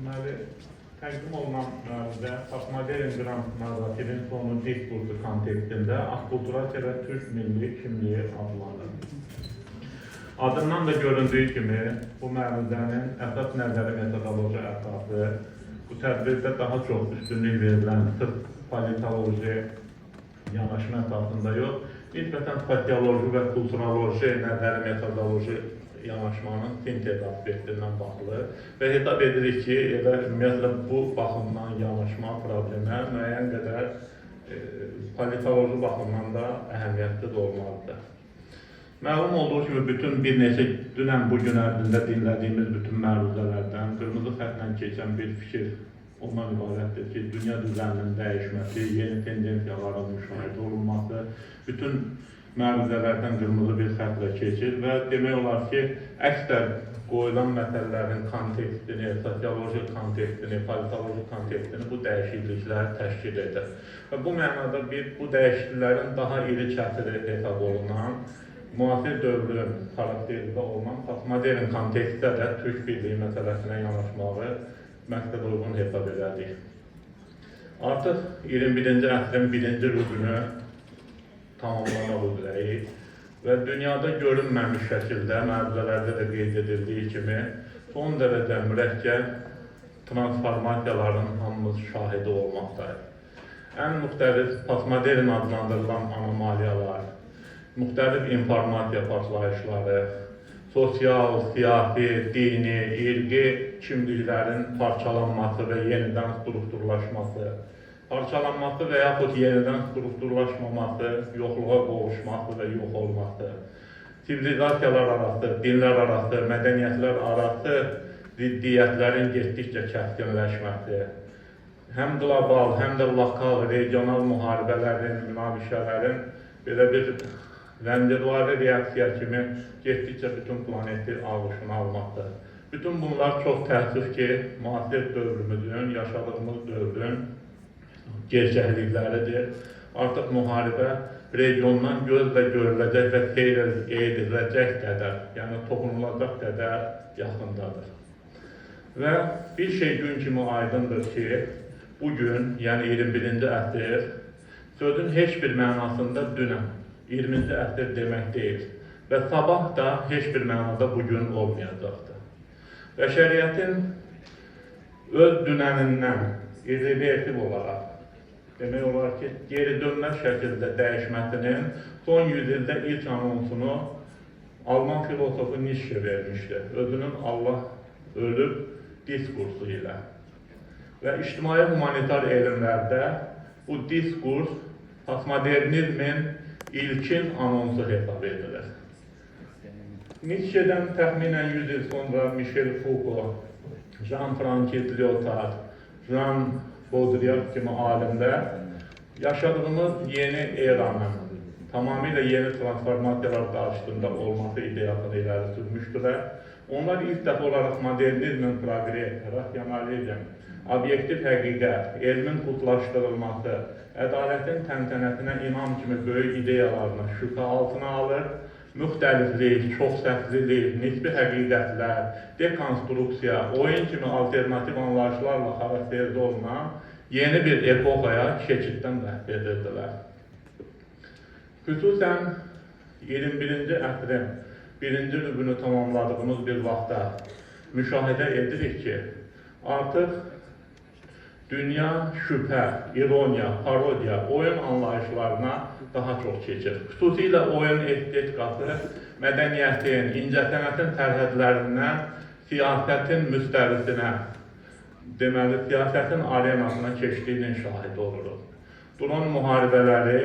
Deməli, təqdim olunan mövzuda postmodern qrant narrativin sonu diskursu kontekstində akulturasiya və Türk milli kimliyi adlanır. Adından da göründüyü kimi, bu mövzunun əsas nəzəri metodoloji əsası, bu tədbirdə daha çox üstünlük verilən sırf politoloji yanaşma əsasında yox, nisbətən sosioloji və kulturoloji nəzəri metodoloji yanaşmanın sintez aspektindən baxılır və hesab edirik ki, ümumiyyətlə bu baxımdan yanaşma problemə müəyyən qədər politoloji baxımdan da əhəmiyyətli olmalıdır. Məlum olduğu kimi, bütün bir neçə dünən bugün ərzində dinlədiyimiz bütün məruzələrdən qırmızı xətlə keçən bir fikir ondan ibarətdir ki, dünya düzəninin dəyişməsi, yeni tendensiyaların müşahidə olunması, bütün məruzələrdən qırmızı bir xətlə keçir və demək olar ki, əksər qoyulan məsələlərin kontekstini, sosioloji kontekstini, politoloji kontekstini bu dəyişikliklər təşkil edir. Və bu mənada bu dəyişikliklərin daha iri çətiri hesab olunan, müasir dövrün xarakterində olan postmodern kontekstdə də Türk birliyi məsələsinə yanaşmağı məqsəd uyğun hesab edədik. Artıq 21-ci əsrin birinci rübünü tamamlamaq üzrəyik və dünyada görünməmiş şəkildə məruzələrdə də qeyd edildiyi kimi son dərəcə mürəkkəb transformasiyaların hamımız şahidi olmaqdayıq. Ən müxtəlif postmodern adlandırılan anomaliyalar, müxtəlif informasiya partlayışları, sosial, siyasi, dini, irqi kimliklərin parçalanması və yenidən strukturlaşması, parçalanması və yaxud yenidən strukturlaşmaması, yoxluğa qovuşması və yox olması, sivilizasiyalar arası, dinlər arası, mədəniyyətlər arası ziddiyyətlərin getdikcə kəskinləşməsi, həm qlobal, həm də lokal, regional müharibələrin, münaqişələrin belə bir zəncirvari reaksiya kimi getdikcə bütün planeti ağuşuna almaqdır. Bütün bunlar çox təəssüf ki, müasir dövrümüzün, yaşadığımız dövrün gerçəklikləridir. Artıq müharibə regiondan gözlə görüləcək və seyr ediləcək qədər, yəni toxunulacaq qədər yaxındadır. Və bir şey gün kimi aydındır ki, bugün, yəni 21-ci əsr, sözün heç bir mənasında dünən, 20-ci əsr demək deyil və sabah da heç bir mənada bugün olmayacaqdır. Bəşəriyyətin öz dünənindən irreversiv olaraq, demək olar ki, geri dönməz şəkildə dəyişməsinin son 100 ildə ilk anonsunu Alman filosofu Nietzsche vermişdir. Özünün Allah ölüb diskursu ilə. Və ictimai humanitar elmlərdə bu diskurs postmodernizmin ilkin anonsu hesab edilir. Nietzsche'dən təxminən 100 il sonra Michel Foucault, Jean-Francis Lyotard, Jean Baudrillard kimi alimlər yaşadığımız yeni eranın tamamilə yeni transformasiyalar qarşısında olması ideyasını iləri sürmüşdülər. Onlar ilk dəfə olaraq modernizmin progres, rasionalizm, obyektiv həqiqət, elmin qutlaşdırılması, ədalətin təntənəsinə inam kimi böyük ideyalarını şübhə altına alır, müxtəliflik, çoxsəslilik, nisbi həqiqətlər, dekonstruksiya, oyun kimi alternativ anlayışlarla xarakterizə olunan yeni bir epoxaya keçiddən bəhs edirdilər. Xüsusən 21-ci əsrin birinci rübünü tamamladığımız bir vaxtda müşahidə edirik ki, artıq dünya şübhə, ironiya, parodiya, oyun anlayışlarına daha çox keçir. Xüsusilə oyun estetikası mədəniyyətin, incəsənətin sərhədlərindən siyasətin müstəvisinə, deməli, siyasətin arenasına keçdiyinin şahidi oluruq. Dron müharibələri,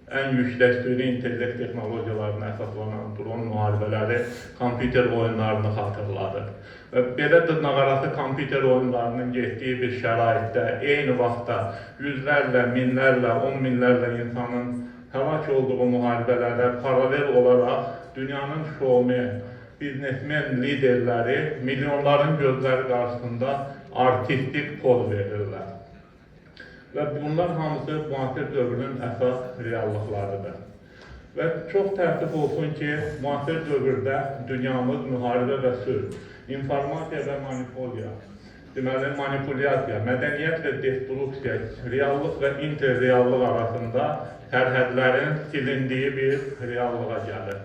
ən yüksək süni intellekt texnologiyalarına əsaslanan dron müharibələri kompüter oyunlarını xatırladır. Və belə dırnaqarası kompüter oyunlarının getdiyi bir şəraitdə, eyni vaxtda yüzlərlə, minlərlə, 10 minlərlə insanın həlak olduğu müharibələrdə paralel olaraq dünyanın şoumi, biznesmen liderləri milyonların gözləri qarşısında artistik poz verirlər. Və bunlar hamısı müasir dövrün əsas reallıqlarıdır. Və çox təəssüf olsun ki, müasir dövrdə dünyamız müharibə və sülh, informasiya və manipulyasiya, deməli, manipulyasiya, mədəniyyət və destruksiya, reallıq və interreallıq arasında sərhədlərin silindiyi bir reallığa gəlir.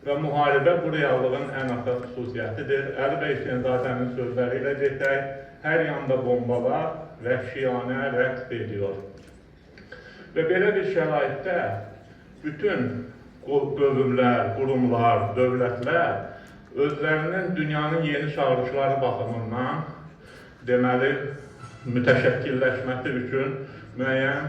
Və müharibə bu reallığın ən əsas xüsusiyyətidir. Əli bəy Hüseynzadənin sözləri ilə desək, hər yanda bombalar vəhşiyanə rəqs ediyor. Və belə bir şəraitdə bütün qövmlər, qurumlar, dövlətlər özlərinin dünyanın yeni çağırışları baxımından deməli, mütəşəkkilləşməsi üçün müəyyən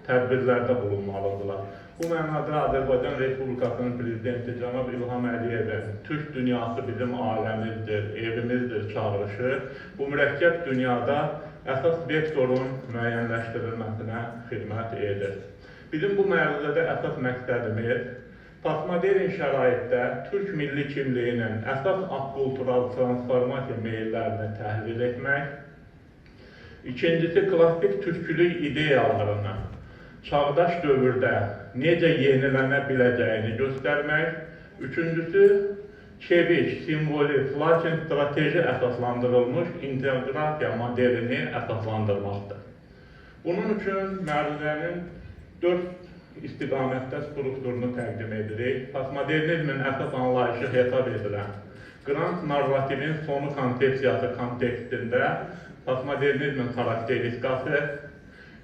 tədbirlərdə bulunmalıdırlar. Bu mənada Azərbaycan Respublikasının Prezidenti Cənab İlham Əliyevin Türk dünyası bizim aləmizdir, evimizdir çağırışı bu mürəkkəb dünyada əsas vektorun müəyyənləşdirilməsinə xidmət edir. Bizim bu məruzədə əsas məqsədimiz postmodern şəraitdə Türk milli kimliyinin əsas akkultural transformasiya meyillərini təhlil etmək, ikincisi klassik türkçülük ideyalarını çağdaş dövrdə necə yenilənə biləcəyini göstərmək, üçüncüsü çevik, simvolik, lakin strateji əsaslandırılmış inteqrasiya modelini əsaslandırmaqdır. Bunun üçün məruzənin 4 istiqamətdə strukturunu təqdim edirik. Postmodernizmin əsas anlayışı hesab edilən Grand narrativin sonu konsepsiyası kontekstində postmodernizmin xarakteristikası,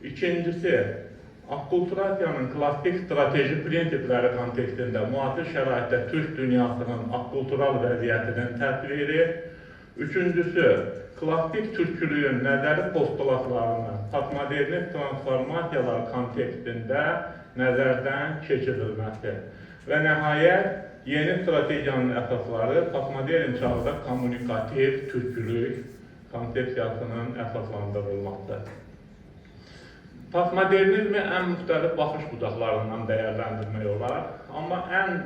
ikincisi akkulturasiyanın klassik strateji prinsipləri kontekstində müasir şəraitdə Türk dünyasının akkultural vəziyyətinin təsviri, üçüncüsü klassik türkçülüyün nəzəri postulatlarını postmodernist transformasiyalar kontekstində nəzərdən keçirilməsi və nəhayət yeni strategiyanın əsasları postmodern çağda kommunikativ türkçülük konsepsiyasının əsaslandırılması. Postmodernizmi ən müxtəlif baxış budaqlarından dəyərləndirmək olar, amma ən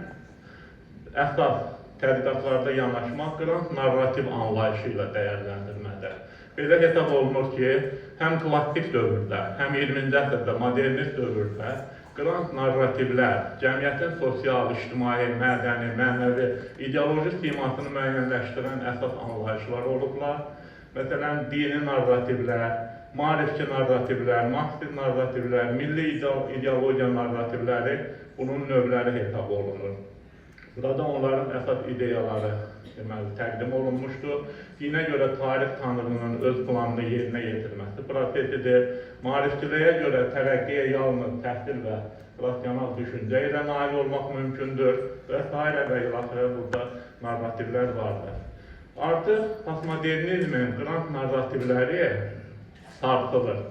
əsas tədqiqatlarda yanaşmaq Grand narrativ anlayışı ilə dəyərləndirmədə. Belə hesab olunur ki, həm klassik dövrdə, həm 20-ci əsrdə modernist dövrdə Grand narrativlər cəmiyyətin sosial, ictimai, mədəni, mənəvi, ideoloji simasını müəyyənləşdirən əsas anlayışlar olublar. Məsələn, dini narrativlər, maarifçi narrativlər, marksist narrativlər, milli ideologiya narrativləri bunun növləri hesab olunur. Burada onların əsas ideyaları təqdim olunmuşdur. Dinə görə tarix tanrının öz planını yerinə yetirməsi prosesidir. Maarifçiliyə görə tərəqqiyə yalnız təhsil və rasional düşüncə ilə nail olmaq mümkündür və s. və ilaxırə burada narrativlər vardır. Artıq postmodernizmin grand narrativləri sarsılır.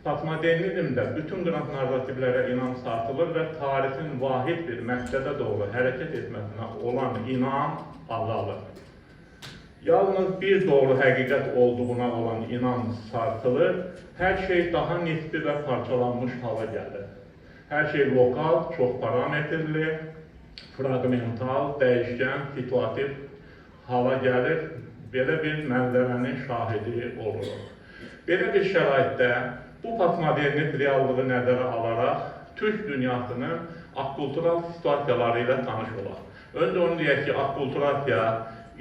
Postmodernizmdə bütün grand narrativlərə inam sarsılır və tarixin vahid bir məqsədə doğru hərəkət etməsinə olan inam azalır. Yalnız bir doğru həqiqət olduğuna olan inam sarsılır, hər şey daha nisbi və parçalanmış hala gəlir. Hər şey lokal, çox parametrli, fragmental, dəyişkən, situativ hala gəlir, belə bir mənzərənin şahidi olur. Belə bir şəraitdə bu postmodernist reallığı nəzərə alaraq Türk dünyasının akkultural situasiyaları ilə tanış olaq. Öncə onu deyək ki, akkulturasiya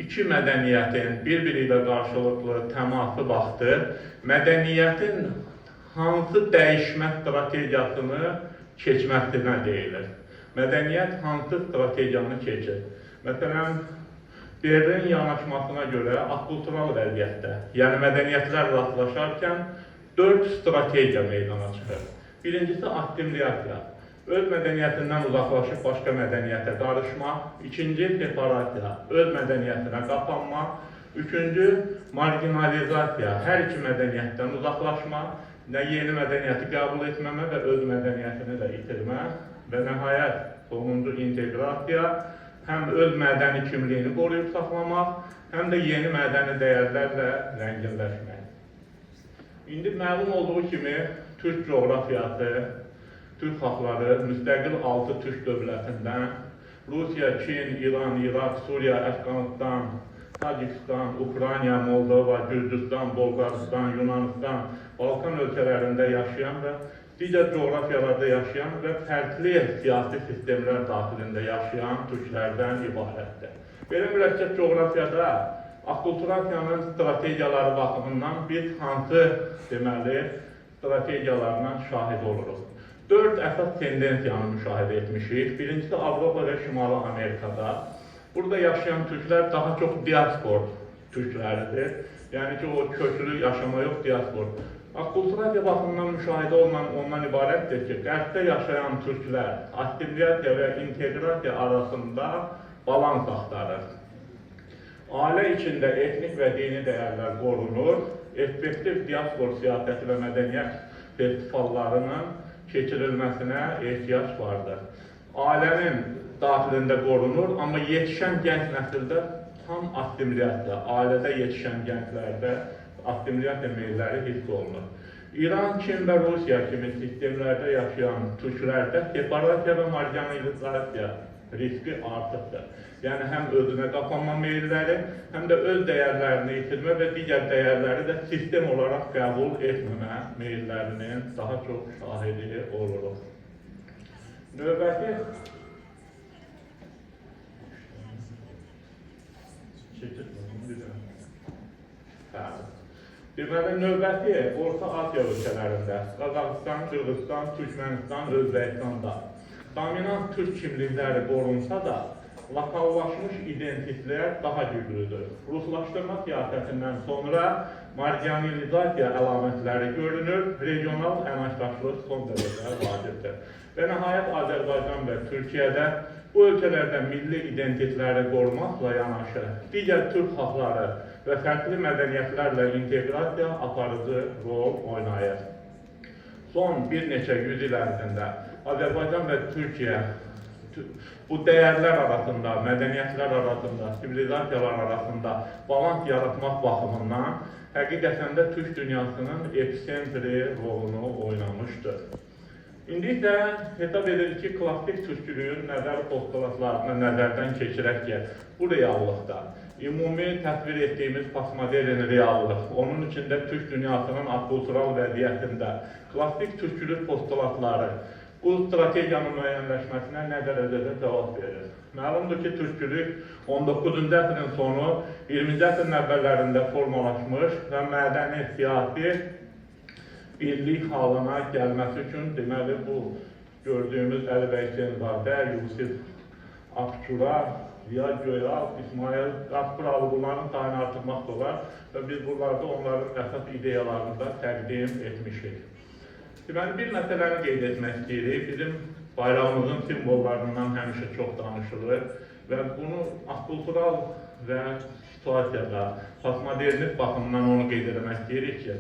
iki mədəniyyətin bir-biri ilə qarşılıqlı təması vaxtı mədəniyyətin hansı dəyişmə strategiyasını keçməsinə deyilir. Mədəniyyət hansı strategiyanı keçir? Məsələn, Berlin yanaşmasına görə akkultural vəziyyətdə, yəni mədəniyyətlər rastlaşarkən 4 strategiya meydana çıxır. Birincisi assimilasiya, öz mədəniyyətindən uzaqlaşıb başqa mədəniyyətə qarışmaq. İkinci separasiya, öz mədəniyyətinə qapanmaq. Üçüncü marginalizasiya, hər iki mədəniyyətdən uzaqlaşmaq, yeni mədəniyyəti qəbul etməmə və öz mədəniyyətini də itirmə və nəhayət sonuncu inteqrasiya, həm öz mədəni kimliyini qoruyub saxlamaq, həm də yeni mədəni dəyərlərlə rənginləşmək. İndi məlum olduğu kimi, Türk coğrafiyası, Türk xalqları müstəqil 6 Türk dövlətindən Rusiya, Çin, İran, İraq, Suriya, Əfqanistan, Tacikistan, Ukrayna, Moldova, Gürcüstan, Bolqarıstan, Yunanistan, Balkan ölkələrində yaşayan və digər coğrafiyalarda yaşayan və fərqli siyasi sistemlər daxilində yaşayan türklərdən ibarətdir. Belə mürəkkəb coğrafiyada Akkulturasiyanın strategiyaları baxımından biz hansı deməli strategiyalarla şahid oluruq. 4 əsas tendensiyanı müşahidə etmişik. Birincisi Avropa və Şimali Amerikada. Burada yaşayan türklər daha çox diaspor türkləridir. Yəni ki, o köklü yaşama yox, diaspor. Akkulturasiya baxımından müşahidə olunan ondan ibarətdir ki, qərbdə yaşayan türklər assimilasiya və inteqrasiya arasında balans axtarır. Ailə içində etnik və dini dəyərlər qorunur, effektiv diaspor siyasəti və mədəniyyət festivallarının keçirilməsinə ehtiyac vardır. Ailənin daxilində qorunur, amma yetişən gənc nəsildə tam assimilasiya, ailədə yetişən gənclərdə assimilasiya meyilləri hiss olunur. İran, Çin və Rusiya kimi sistemlərdə yaşayan türklərdə separasiya və marginalizasiya riski artıqdır. Yəni, həm özünə qapanma meyilləri, həm də öz dəyərlərini itirmə və digər dəyərləri də sistem olaraq qəbul etməmə meyillərinin daha çox şahidi oluruq. Növbəti deməli, növbəti Orta Asiya ölkələrində, Qazaxıstan, Qırğızstan, Türkmənistan, Özbəkistanda dominant türk kimlikləri qorunsa da, lokallaşmış identitetlər daha güclüdür. Ruslaşdırma siyasətindən sonra marginalizasiya əlamətləri görünür, regional əməkdaşlıq son dərəcə vacibdir. Və nəhayət Azərbaycan və Türkiyədə bu ölkələrdə milli identitetləri qorumaqla yanaşı, digər türk xalqları və fərqli mədəniyyətlərlə inteqrasiya aparıcı rol oynayır. Son bir neçə yüz il ərzində Azərbaycan və Türkiyə bu dəyərlər arasında, mədəniyyətlər arasında, sivilizasiyalar arasında balans yaratmaq baxımından həqiqətən də türk dünyasının epicentri rolunu oynamışdır. İndi isə hesab edilir ki, klassik türkçülüyün nəzər postulatlarını nəzərdən keçirək ki, bu reallıqda ümumi təsvir etdiyimiz postmodern reallıq, onun içində türk dünyasının akkultural vəziyyətində klassik türkçülük postulatları bu strategiyanın müəyyənləşməsinə nə dərəcədə cavab verir. Məlumdur ki, türkçülük 19-cu əsrin sonu, 20-ci əsrin əvvəllərində formalaşmış və mədəni, siyasi birlik halına gəlməsi üçün deməli bu gördüyümüz Əli bəy Hüseynzadə, Yusif Akçura, Ziya Göyal, İsmail Qaspıralı bunların sayını artırmaq da olar və biz buralarda onların əsas ideyalarını da təqdim etmişik. Deməli, bir məsələni qeyd etmək istəyirik. Bizim bayrağımızın simvollarından həmişə çox danışılır və bunu akkultural və situasiyada, postmodernist baxımından onu qeyd etmək istəyirik ki,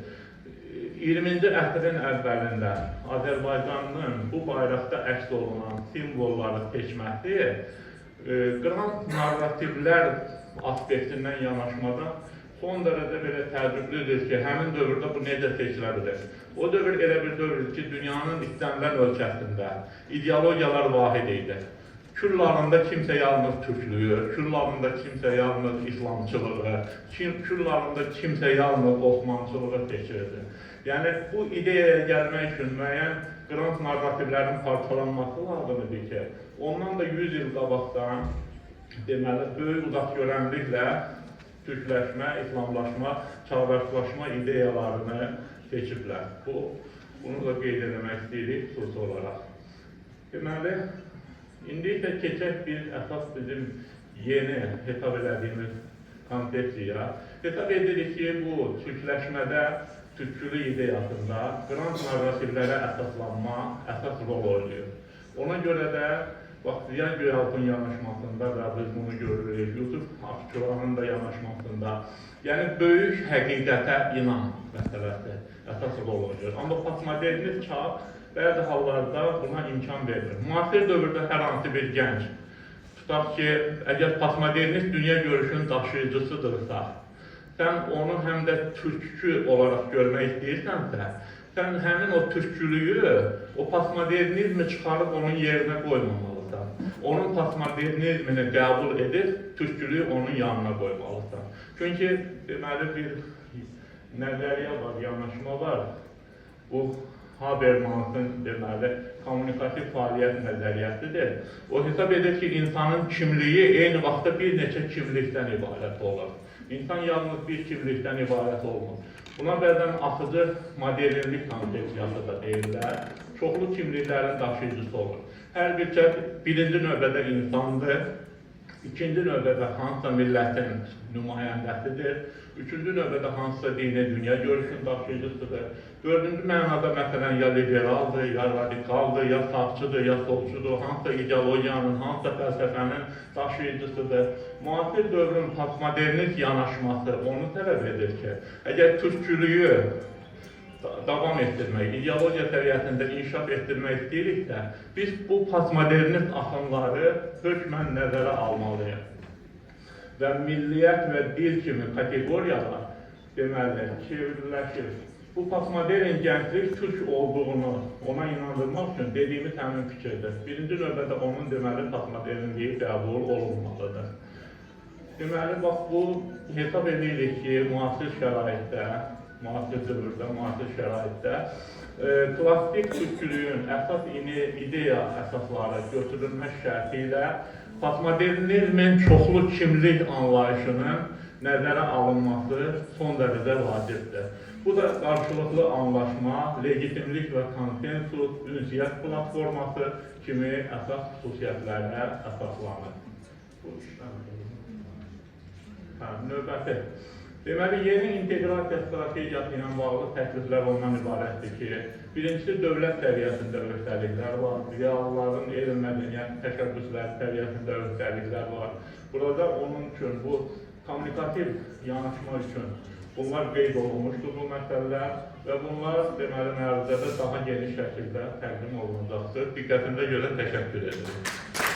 20-ci əsrin əvvəlində Azərbaycanın bu bayraqda əks olunan simvolları seçməsi qrant narrativlər aspektindən yanaşmadan son dərəcə belə təəccüblüdür ki, həmin dövrdə bu necə seçilə bilir. O dövr elə bir dövrdür ki, dünyanın istənilən ölkəsində ideologiyalar vahid idi. Küllarında kimsə yalnız türklüyü, küllarında kimsə yalnız İslamçılığı, küllarında kimsə yalnız Osmançılığı seçirdi. Yəni, bu ideyaya gəlmək üçün müəyyən qrant narrativlərin parçalanması lazımdır ki, ondan da 100 il qabaqdan deməli, böyük uzaq görənliklə türkləşmə, İslamlaşma, çağdaşlaşma ideyalarını seçiblər. Bunu da qeyd etmək istəyirik xüsusi olaraq. Deməli, indi isə keçək bir əsas bizim yeni hesab edədiyimiz konsepsiya. Hesab edirik ki, bu türkləşmədə, türkçülük ideyasında qrant narrativlərə əsaslanma əsas rol oynayır. Ona görə də Ziya Göyalpın yanaşmasında da biz bunu görürük, Yusuf Akçuranın da yanaşmasında, yəni böyük həqiqətə inan məsələsi əsas rol oynayır. Amma postmodernist çağ bəzi hallarda buna imkan verir. Müasir dövrdə hər hansı bir gənc, tutaq ki, əgər postmodernist dünya görüşünün daşıyıcısıdırsa, sən onu həm də türkçü olaraq görmək istəyirsənsə, sən həmin o türkçülüyü, o postmodernizmi çıxarıb onun yerinə qoymamalısan. Onun postmodernizmini qəbul edib, türkçülüyü onun yanına qoymalısan. Çünki, deməli, bir nəzəriyyə var, yanaşma var. Bu, Habermas'ın deməli, kommunikativ fəaliyyət nəzəriyyəsidir. O hesab edir ki, insanın kimliyi eyni vaxtda bir neçə kimlikdən ibarət olur. İnsan yalnız bir kimlikdən ibarət olmur. Buna bəzən axıcı modernlik konsepsiyası da deyirlər. Çoxlu kimliklərin daşıyıcısı olur. Hər bir kəs birinci növbədə insandır, ikinci növbədə hansısa millətin nümayəndəsidir, üçüncü növbədə hansısa dini dünya görüşün daşıyıcısıdır, dördüncü mənada məsələn ya liberaldır, ya radikaldır, ya sağçıdır, ya solçudur, hansısa ideologiyanın, hansısa fəlsəfənin daşıyıcısıdır. Müasir dövrün postmodernist yanaşması onu tələb edir ki, əgər türkçülüyü davam etdirmək, ideologiya səviyyəsində inkişaf etdirmək istəyiriksə, biz bu postmodernist axımları hökmən nəzərə almalıyıq. Və milliyyət və dil kimi kateqoriyalar deməli çevriləşir. Bu postmodern gənclik türk olduğunu ona inandırmaq üçün dediyimiz həmin fikirdir. Birinci növbədə onun deməli postmodernliyi qəbul olunmalıdır. Deməli, bax bu hesab edirik ki, müasir şəraitdə, müasir dövrdə, müasir şəraitdə klassik türkçülüyün əsas ideya əsasları götürülmək şərti ilə postmodernizmin çoxlu kimlik anlayışının nəzərə alınması son dərəcə vacibdir. Bu da qarşılıqlı anlaşma, legitimlik və konsensus, ünsiyyət platforması kimi əsas xüsusiyyətlərə əsaslanır. Növbəti. Deməli, yeni inteqrasiya strategiyası ilə bağlı təkliflər ondan ibarətdir ki, birincisi dövlət səviyyəsində öhdəliklər var, realların elm mədəniyyət təşəbbüsləri səviyyəsində öhdəliklər var. Burada onun üçün bu kommunikativ yanaşma üçün bunlar qeyd olunmuşdur bu məsələlər və bunlar deməli məruzədə daha geniş şəkildə təqdim olunacaqdır. Diqqətinize görə təşəkkür ederim.